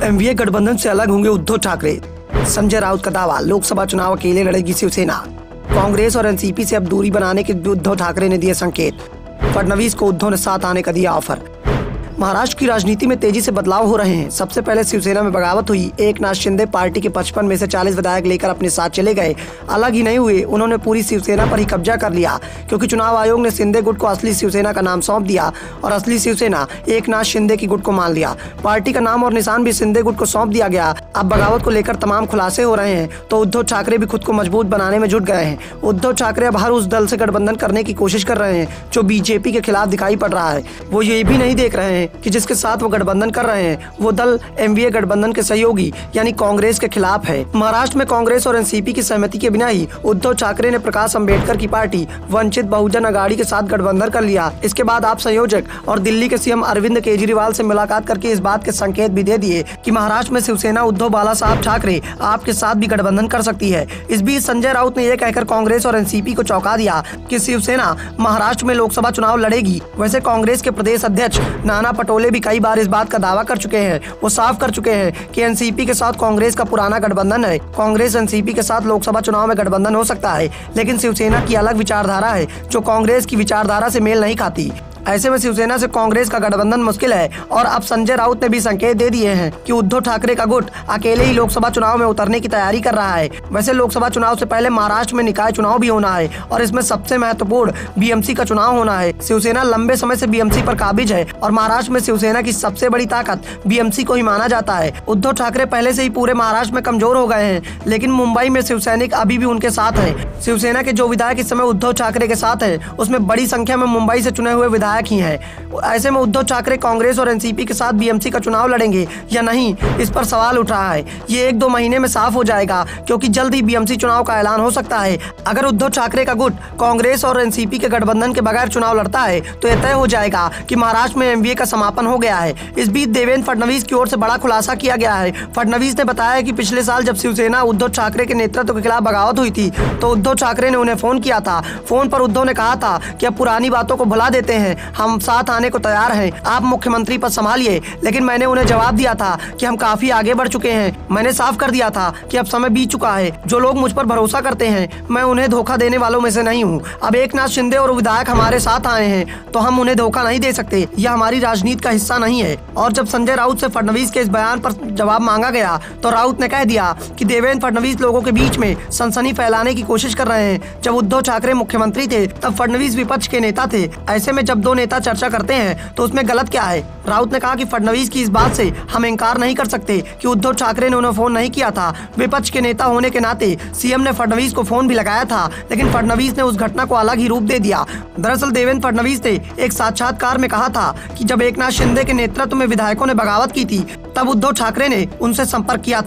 NDA गठबंधन से अलग होंगे उद्धव ठाकरे। संजय राउत का दावा, लोकसभा चुनाव अकेले लड़ेगी शिवसेना। कांग्रेस और एनसीपी से अब दूरी बनाने के उद्धव ठाकरे ने दिए संकेत। फडणवीस को उद्धव ने साथ आने का दिया ऑफर। महाराष्ट्र की राजनीति में तेजी से बदलाव हो रहे हैं। सबसे पहले शिवसेना में बगावत हुई। एकनाथ शिंदे पार्टी के 55 में से 40 विधायक लेकर अपने साथ चले गए। अलग ही नहीं हुए, उन्होंने पूरी शिवसेना पर ही कब्जा कर लिया, क्योंकि चुनाव आयोग ने शिंदे गुट को असली शिवसेना का नाम सौंप दिया और असली शिवसेना एकनाथ शिंदे की गुट को मान लिया। पार्टी का नाम और निशान भी शिंदे गुट को सौंप दिया गया। अब बगावत को लेकर तमाम खुलासे हो रहे हैं, तो उद्धव ठाकरे भी खुद को मजबूत बनाने में जुट गए हैं। उद्धव ठाकरे अब हर उस दल से गठबंधन करने की कोशिश कर रहे हैं जो बीजेपी के खिलाफ दिखाई पड़ रहा है। वो ये भी नहीं देख रहे हैं कि जिसके साथ गठबंधन कर रहे हैं वो दल एनडीए गठबंधन के सहयोगी यानी कांग्रेस के खिलाफ है। महाराष्ट्र में कांग्रेस और एनसीपी की सहमति के बिना ही उद्धव ठाकरे ने प्रकाश अंबेडकर की पार्टी वंचित बहुजन अघाड़ी के साथ गठबंधन कर लिया। इसके बाद आप संयोजक और दिल्ली के सीएम अरविंद केजरीवाल से मुलाकात करके इस बात के संकेत भी दे दिए कि महाराष्ट्र में शिवसेना उद्धव बाला साहब ठाकरे आपके साथ भी गठबंधन कर सकती है। इस बीच संजय राउत ने यह कहकर कांग्रेस और एनसीपी को चौंका दिया कि शिवसेना महाराष्ट्र में लोकसभा चुनाव लड़ेगी। वैसे कांग्रेस के प्रदेश अध्यक्ष नाना पटोले भी कई बार इस बात का दावा कर चुके हैं। वो साफ कर चुके हैं कि एनसीपी के साथ कांग्रेस का पुराना गठबंधन है। कांग्रेस एनसीपी के साथ लोकसभा चुनाव में गठबंधन हो सकता है, लेकिन शिवसेना की अलग विचारधारा है जो कांग्रेस की विचारधारा से मेल नहीं खाती। ऐसे में शिवसेना से कांग्रेस का गठबंधन मुश्किल है और अब संजय राउत ने भी संकेत दे दिए हैं कि उद्धव ठाकरे का गुट अकेले ही लोकसभा चुनाव में उतरने की तैयारी कर रहा है। वैसे लोकसभा चुनाव से पहले महाराष्ट्र में निकाय चुनाव भी होना है और इसमें सबसे महत्वपूर्ण बीएमसी का चुनाव होना है। शिवसेना लंबे समय से बीएमसी पर काबिज है और महाराष्ट्र में शिवसेना की सबसे बड़ी ताकत बीएमसी को ही माना जाता है। उद्धव ठाकरे पहले से ही पूरे महाराष्ट्र में कमजोर हो गए हैं, लेकिन मुंबई में शिवसैनिक अभी भी उनके साथ है। शिवसेना के जो विधायक इस समय उद्धव ठाकरे के साथ है उसमें बड़ी संख्या में मुंबई से चुने हुए विधायक ही हैं। ऐसे में उद्धव ठाकरे कांग्रेस और एनसीपी के साथ बीएमसी का चुनाव लड़ेंगे या नहीं, इस पर सवाल उठ रहा है। ये 1-2 महीने में साफ हो जाएगा, क्योंकि जल्द ही बीएमसी चुनाव का ऐलान हो सकता है। अगर उद्धव ठाकरे का गुट कांग्रेस और एनसीपी के गठबंधन के बगैर चुनाव लड़ता है तो यह तय हो जाएगा कि महाराष्ट्र में एनडीए का समापन हो गया है। इस बीच देवेंद्र फडणवीस की ओर से बड़ा खुलासा किया गया है। फडणवीस ने बताया कि पिछले साल जब शिवसेना उद्धव ठाकरे के नेतृत्व के खिलाफ बगावत हुई थी तो उद्धव ठाकरे ने उन्हें फोन किया था। फोन पर उद्धव ने कहा था कि अब पुरानी बातों को भुला देते हैं, हम साथ आने को तैयार हैं, आप मुख्यमंत्री पद संभालिए। लेकिन मैंने उन्हें जवाब दिया था कि हम काफी आगे बढ़ चुके हैं। मैंने साफ कर दिया था कि अब समय बीत चुका है। जो लोग मुझ पर भरोसा करते हैं, मैं उन्हें धोखा देने वालों में से नहीं हूँ। अब एकनाथ शिंदे और विधायक हमारे साथ आए हैं तो हम उन्हें धोखा नहीं दे सकते, यह हमारी राजनीति का हिस्सा नहीं है। और जब संजय राउत से फडणवीस के इस बयान पर जवाब मांगा गया तो राउत ने कह दिया कि देवेंद्र फडणवीस लोगों के बीच में सनसनी फैलाने की कोशिश कर रहे हैं। जब उद्धव ठाकरे मुख्यमंत्री थे तब फडणवीस विपक्ष के नेता थे। ऐसे में जब दो नेता चर्चा करते हैं तो उसमें गलत क्या है। राउत ने कहा कि फडणवीस की इस बात से हम इनकार नहीं कर सकते कि उद्धव ठाकरे ने उन्हें फोन नहीं किया था। विपक्ष के नेता होने के नाते सीएम ने फडणवीस को फोन भी लगाया था, लेकिन फडणवीस ने उस घटना को अलग ही रूप दे दिया। दरअसल देवेंद्र फडणवीस ने एक साक्षात्कार में कहा था कि जब एकनाथ शिंदे के नेतृत्व में विधायकों ने बगावत की थी तब उद्धव ठाकरे ने उनसे संपर्क किया था।